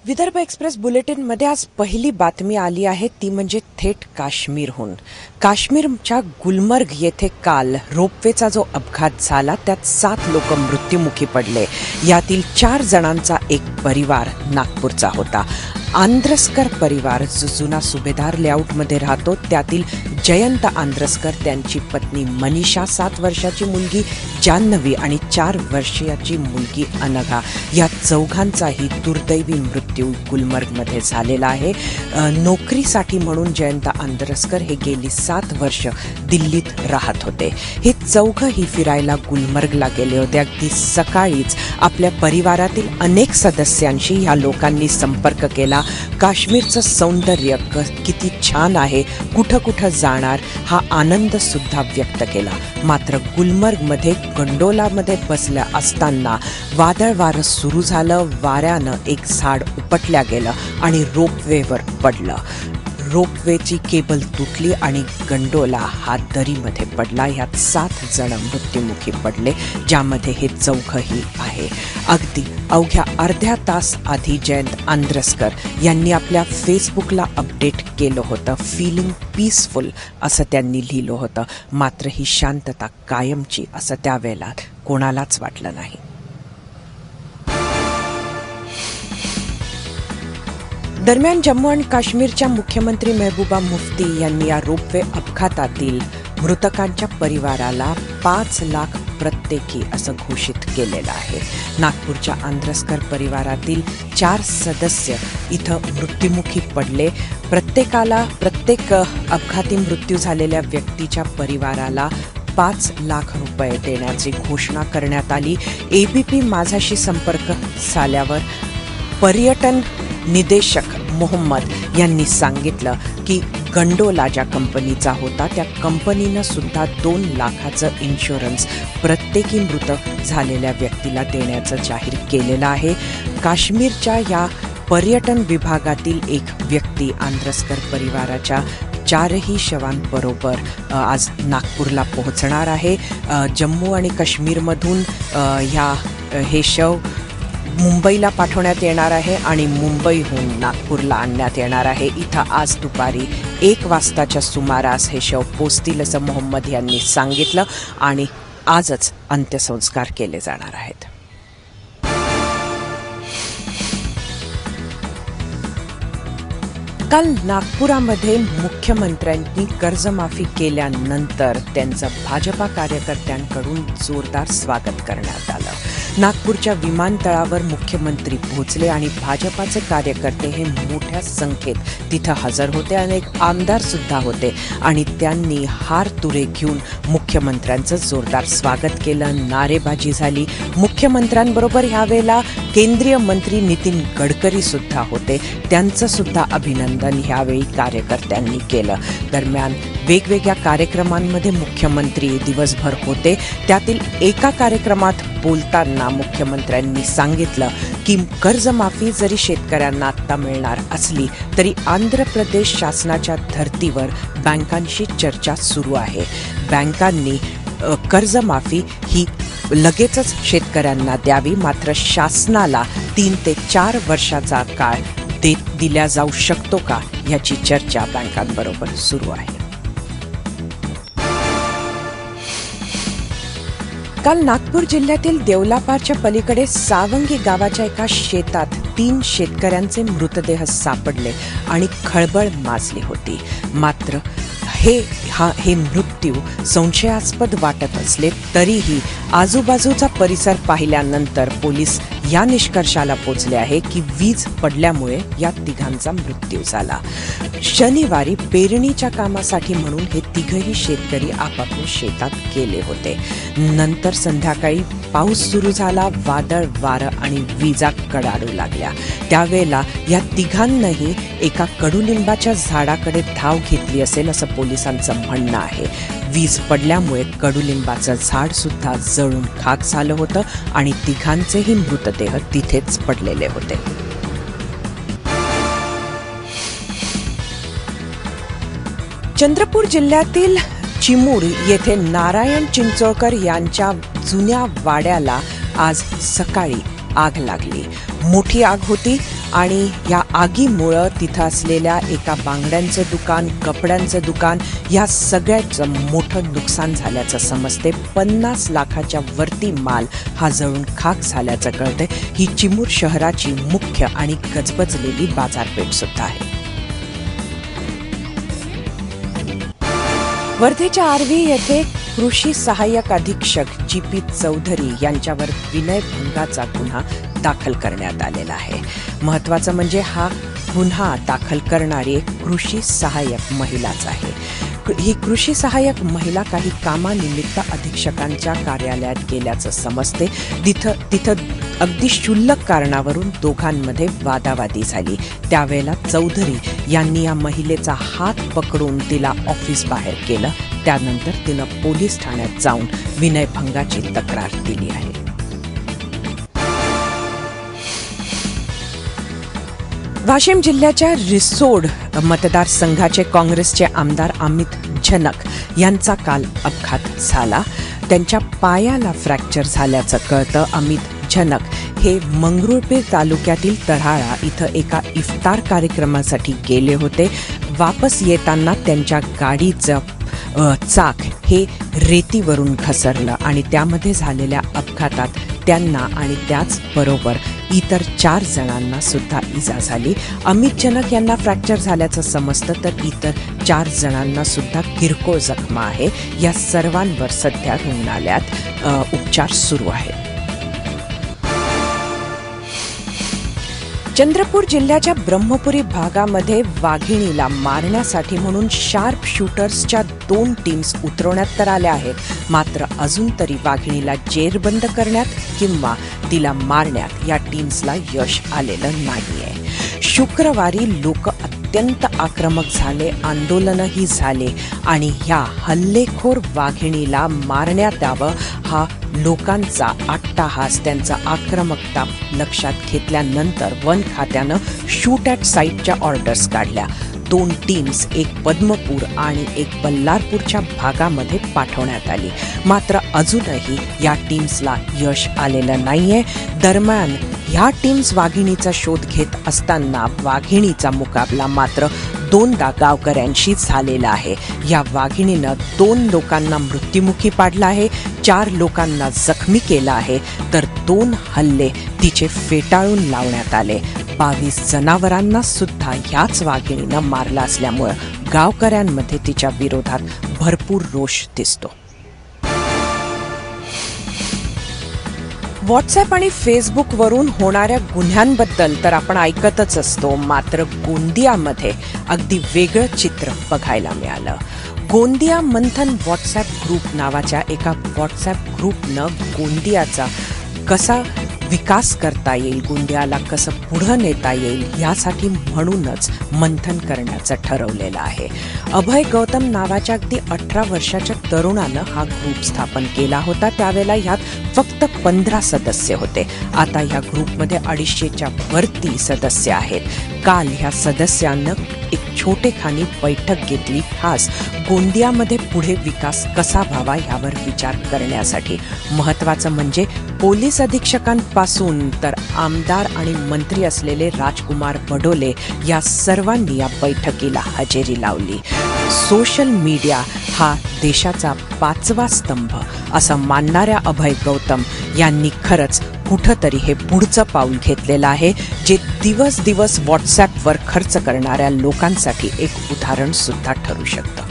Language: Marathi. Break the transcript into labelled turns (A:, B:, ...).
A: विदर्भ एक्सप्रेस बुलेटिनमध्ये आज पहिली बातमी आली आहे ती म्हणजे थेट काश्मीरहून. काश्मीरच्या गुलमर्ग येथे काल रोपवेचा जो अपघात झाला त्यात 7 लोक मृत्युमुखी पडले. यातील 4 जणांचा एक परिवार नागपूरचा होता. आंद्रस्कर परिवार जो जुना सुभेदार लेआउटमध्ये राहतो त्यातील जयंत आंद्रस्कर, त्यांची पत्नी मनीषा, 7 वर्षाची मुलगी जान्हवी आणि 4 वर्षीयाची मुलगी अनघा, या चौघांचाही दुर्दैवी मृत्यू गुलमर्गमध्ये झालेला आहे. नोकरीसाठी म्हणून जयंत आंद्रस्कर हे गेली 7 वर्ष दिल्लीत राहत होते. हे चौघही फिरायला गुलमर्गला गेले होते. अगदी सकाळीच आपल्या परिवारातील अनेक सदस्यांशी या लोकांनी संपर्क केला. काश्मीरचं सौंदर्य किती छान आहे, कुठं कुठं जाणार, हा आनंद सुद्धा व्यक्त केला. मात्र गुलमर्गमध्ये गंडोलामध्ये बसल्या असताना वादळ वारं सुरू झालं. वाऱ्यानं एक झाड उपटल्या गेलं आणि रोपवेवर पडलं. रोपवेची केबल तुटली आणि गंडोला हा दरीमध्ये पडला. यात 7 जण मृत्युमुखी पडले, ज्यामध्ये हे चौघही आहे. अगदी अवघ्या अर्ध्या तास आधी जयंत आंद्रस्कर यांनी आपल्या फेसबुकला अपडेट केलं होतं. फीलिंग पीसफुल असं त्यांनी लिहिलं होतं. मात्र ही शांतता कायमची असं त्यावेळेला कोणालाच वाटलं नाही. दरम्यान जम्मू आणि काश्मीरच्या मुख्यमंत्री मेहबूबा मुफ्ती यांनी या रोपवे अपघातातील मृतकांच्या परिवाराला 5 लाख प्रत्येकी असं घोषित केलेलं आहे. नागपूरच्या आंद्रस्कर परिवारातील 4 सदस्य इथं मृत्युमुखी पडले. प्रत्येक अपघाती मृत्यू झालेल्या व्यक्तीच्या परिवाराला 5 लाख रुपये देण्याची घोषणा करण्यात आली. एबीपी माझाशी संपर्क झाल्यावर पर्यटन निदेशक मोहम्मद यांनी सांगितलं की गंडोला ज्या कंपनीचा होता त्या कंपनीनं सुद्धा 2 लाखाचं इन्शुरन्स प्रत्येकी मृत झालेल्या व्यक्तीला देण्याचं जाहीर केलेलं आहे. काश्मीरच्या या पर्यटन विभागातील एक व्यक्ती आंद्रस्कर परिवाराच्या 4ही शवांबरोबर आज नागपूरला पोहोचणार आहे. जम्मू आणि काश्मीरमधून हे शव मुंबईला पाठवण्यात येणार आहे आणि मुंबईहून नागपूरला आणण्यात येणार आहे. इथं आज दुपारी 1 वाजताच्या सुमारास हे शव पोचतील असं मोहम्मद यांनी सांगितलं आणि आजच अंत्यसंस्कार केले जाणार आहेत. काल नागपुरामध्ये मुख्यमंत्र्यांनी कर्जमाफी केल्यानंतर त्यांचं भाजपा कार्यकर्त्यांकडून जोरदार स्वागत करण्यात आलं. नागपूरच्या विमानतळावर मुख्यमंत्री पोहोचले आणि भाजपाचे कार्यकर्ते हे मोठ्या संख्येत तिथं हजर होते. अनेक आमदार सुद्धा होते आणि त्यांनी हार तुरे घेऊन मुख्यमंत्र्यांचं जोरदार स्वागत केलं. नारेबाजी झाली. मुख्यमंत्र्यांबरोबर यावेळेला केंद्रीय मंत्री नितीन गडकरी सुद्धा होते. त्यांचं सुद्धा अभिनंदन यावेळी कार्यकर्त्यांनी केलं. दरम्यान वेगवेगळ्या कार्यक्रमांमध्ये मुख्यमंत्री दिवसभर होते. त्यातील एका कार्यक्रमात बोलताना मुख्यमंत्र्यांनी सांगितलं की कर्जमाफी जरी शेतकऱ्यांना आत्ता मिळणार असली तरी आंध्र प्रदेश शासनाच्या धर्तीवर बँकांशी चर्चा सुरू आहे. बँकांनी कर्जमाफी ही लगेचच शेतकऱ्यांना द्यावी, मात्र शासनाला 3 ते 4 वर्षाचा काळ दिल्या जाऊ शकतो का याची चर्चा बँकांबरोबर सुरू आहे. काल नागपूर जिल्ह्यातील देवलापारच्या पलीकडे सावंगी गावाच्या एका शेतात 3 शेतकऱ्यांचे मृतदेह सापडले आणि खळबळ माजली होती. मात्र हे मृत्यू संशयास्पद वाटत असले तरीही आजूबाजूचा परिसर पाहिल्यानंतर पोलीस या निष्कर्षाला पोहोचले आहे की वीज पडल्यामुळे या तिघांचा मृत्यू झाला. शनिवारी पेरणीच्या कामासाठी म्हणून हे तिघही शेतकरी आपापल्या शेतात गेले होते. नंतर संध्याकाळी पाऊस सुरू झाला. वादळ वारं आणि विजा कडाडू लागल्या. त्यावेळेला या तिघांनाही एका कडुलिंबाच्या झाडाकडे धाव घेतली असेल असं पोलिसांचं म्हणणं आहे. वीज पडल्यामुळे कडुलिंबाचं झाड सुद्धा जळून खाक झालं होतं आणि तिघांचेही मृतदेह तिथेच पडलेले होते. चंद्रपूर जिल्ह्यातील चिमूर येथे नारायण चिंचोळकर यांच्या जुन्या वाड्याला आज सकाळी आग लागली. मोठी आग होती आणि या आगीमुळं तिथं असलेल्या एका बांगड्यांचं दुकान, कपड्यांचं दुकान या सगळ्याचं मोठं नुकसान झाल्याचं समजते. 50 लाखाच्या वरती माल हा जळून खाक झाल्याचं कळतंय. ही चिमूर शहराची मुख्य आणि गजबजलेली बाजारपेठ सुद्धा आहे. वर्धेच्या आर्वी येथे कृषी सहाय्यक अधीक्षक जी.पी. चौधरी यांच्यावर विनयभंगाचा गुन्हा दाखल करण्यात आलेला आहे. महत्त्वाचं म्हणजे हा गुन्हा दाखल करणारी एक कृषी सहाय्यक महिलाच आहे. ही कृषी सहाय्यक महिला काही कामानिमित्त अधीक्षकांच्या कार्यालयात गेल्याचं समजते. तिथं अगदी क्षुल्लक कारणावरून दोघांमध्ये वादावादी झाली. त्यावेळेला चौधरी यांनी या महिलेचा हात पकडून तिला ऑफिस बाहेर केलं. त्यानंतर तिनं पोलीस ठाण्यात जाऊन विनयभंगाची तक्रार दिली आहे. वाशिम जिल्ह्याच्या रिसोड मतदारसंघाचे काँग्रेसचे आमदार अमित झनक यांचा काल अपघात झाला. त्यांच्या पायाला फ्रॅक्चर झाल्याचं कळतं. अमित झनक हे मंगरुळपीर तालुक्यातील तऱ्हाळा इथं एका इफ्तार कार्यक्रमासाठी गेले होते. वापस येताना त्यांच्या गाडीचं चाक हे रेतीवरून घसरलं आणि त्यामध्ये झालेल्या अपघातात त्यांना आणि त्याचबरोबर इतर 4 जणांना सुद्धा इजा झाली. अमित झनक यांना फ्रॅक्चर झाल्याचं समजतं, तर इतर 4 जणांना सुद्धा किरकोळ जखमा आहे. या सर्वांवर सध्या रुग्णालयात उपचार सुरू आहेत. चंद्रपूर जिल्ह्याच्या ब्रह्मपुरी भागामध्ये वाघिणीला मारण्यासाठी म्हणून शार्प शूटर्सच्या 2 टीम्स उतरवण्यात तर आल्या आहेत. मात्र अजून तरी वाघिणीला जेरबंद करण्यात किंवा तिला मारण्यात या टीम्सला यश आलेलं नाहीये. शुक्रवारी लोक अत्यंत आक्रमक झाले, आंदोलनही झाले आणि ह्या हल्लेखोर वाघिणीला मारण्यात यावं हा लोकांचा अट्टाहास, त्यांचा आक्रमकता लक्षात घेतल्यानंतर वन खात्यानं शूट ॲट साईटच्या ऑर्डर्स काढल्या. 2 टीम्स, एक पद्मपूर आणि एक बल्लारपूरच्या भागामध्ये पाठवण्यात आली. मात्र अजूनही या टीम्सला यश आलेलं नाहीये. दरम्यान ह्या टीम्स वाघिणीचा शोध घेत असताना वाघिणीचा मुकाबला मात्र 2दा गावकऱ्यांशी झालेला आहे. या वाघिणीनं 2 लोकांना मृत्युमुखी पाडला आहे, 4 लोकांना जखमी केलं आहे, तर 2 हल्ले तिचे फेटाळून लावण्यात आले. 22 जनावरांना सुद्धा ह्याच वाघिणीनं मारलं असल्यामुळे गावकऱ्यांमध्ये तिच्या विरोधात भरपूर रोष दिसतो. व्हॉट्सॲप आणि फेसबुकवरून होणाऱ्या गुन्ह्यांबद्दल तर आपण ऐकतच असतो. मात्र गोंदियामध्ये अगदी वेगळं चित्र बघायला मिळालं. गोंदिया मंथन व्हॉट्सॲप ग्रुप नावाच्या एका व्हॉट्सॲप ग्रुपनं गोंदियाचा कसा विकास करता येईल, गोंदियाला कसं पुढं नेता येईल यासाठी म्हणूनच मंथन करण्याचं ठरवलेलं आहे. अभय गौतम नावाच्या अगदी 18 वर्षाच्या तरुणानं हा ग्रुप स्थापन केला होता. त्यावेळेला ह्यात फक्त 15 सदस्य होते. आता ह्या ग्रुपमध्ये 250च्या वरती सदस्य आहेत. काल ह्या सदस्यांना एक छोटेखानी बैठक घेतली, खास गोंदियामध्ये पुढे विकास कसा व्हावा यावर विचार करण्यासाठी. महत्त्वाचं म्हणजे पोलीस अधीक्षकांपासून तर आमदार आणि मंत्री असलेले राजकुमार बडोले या सर्वांनी या बैठकीला हजेरी लावली. सोशल मीडिया हा देशाचा 5वा स्तंभ असं मानणाऱ्या अभय गौतम यांनी खरंच कुठंतरी हे पुढचं पाऊल घेतलेलं आहे, जे दिवस व्हॉट्सॲपवर खर्च करणाऱ्या लोकांसाठी एक उदाहरण सुद्धा ठरू शकतं.